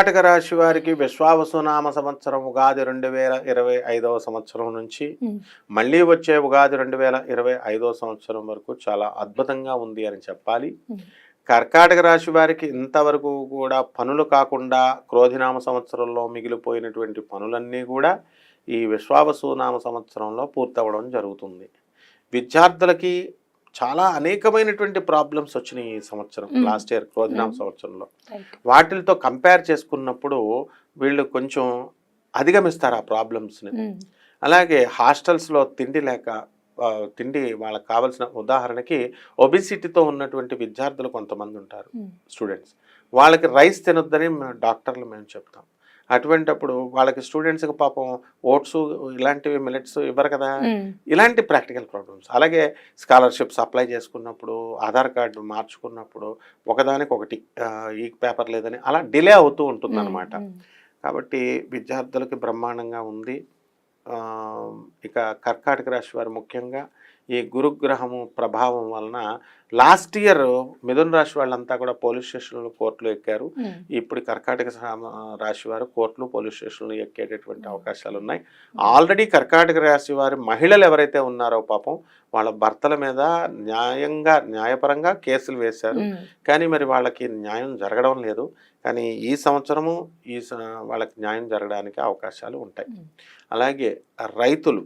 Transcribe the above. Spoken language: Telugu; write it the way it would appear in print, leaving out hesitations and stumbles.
కర్కాటక రాశి వారికి విశ్వావసునామ సంవత్సరం ఉగాది 2025వ సంవత్సరం నుంచి మళ్ళీ వచ్చే ఉగాది 2025వ సంవత్సరం వరకు చాలా అద్భుతంగా ఉంది అని చెప్పాలి. కర్కాటక రాశి వారికి ఇంతవరకు కూడా పనులు కాకుండా క్రోధినామ సంవత్సరంలో మిగిలిపోయినటువంటి పనులన్నీ కూడా ఈ విశ్వావసునామ సంవత్సరంలో పూర్తవడం జరుగుతుంది. విద్యార్థులకి చాలా అనేకమైనటువంటి ప్రాబ్లమ్స్ వచ్చినాయి ఈ సంవత్సరం, లాస్ట్ ఇయర్ క్రోధినామ సంవత్సరంలో. వాటితో కంపేర్ చేసుకున్నప్పుడు వీళ్ళు కొంచెం అధిగమిస్తారు ఆ ప్రాబ్లమ్స్ని. అలాగే హాస్టల్స్లో తిండి లేక తిండి వాళ్ళకి కావాల్సిన, ఉదాహరణకి ఒబిసిటీతో ఉన్నటువంటి విద్యార్థులు కొంతమంది ఉంటారు, స్టూడెంట్స్. వాళ్ళకి రైస్ తినొద్దని డాక్టర్లు మేము చెప్తాం. అటువంటిప్పుడు వాళ్ళకి స్టూడెంట్స్కి పాపం ఓట్స్ ఇలాంటివి మిల్లెట్స్ ఇవ్వరు కదా. ఇలాంటి ప్రాక్టికల్ ప్రాబ్లమ్స్. అలాగే స్కాలర్షిప్స్ అప్లై చేసుకున్నప్పుడు, ఆధార్ కార్డు మార్చుకున్నప్పుడు ఒకదానికి ఒకటి ఈ పేపర్ లేదని అలా డిలే అవుతూ ఉంటుంది అన్నమాట. కాబట్టి విద్యార్థులకి బ్రహ్మాండంగా ఉంది. ఇక కర్కాటక రాశి వారు ముఖ్యంగా ఈ గురుగ్రహము ప్రభావం వలన లాస్ట్ ఇయర్ మిథున రాశి వాళ్ళంతా కూడా పోలీస్ స్టేషన్లు, కోర్టులు ఎక్కారు. ఇప్పుడు కర్కాటక రాశి వారు కోర్టులు, పోలీస్ స్టేషన్లు ఎక్కేటటువంటి అవకాశాలు ఉన్నాయి. ఆల్రెడీ కర్కాటక రాశి వారి మహిళలు ఎవరైతే ఉన్నారో పాపం వాళ్ళ భర్తల మీద న్యాయపరంగా కేసులు వేశారు. కానీ మరి వాళ్ళకి న్యాయం జరగడం లేదు. కానీ ఈ సంవత్సరము వాళ్ళకి న్యాయం జరగడానికి అవకాశాలు ఉంటాయి. అలాగే రైతులు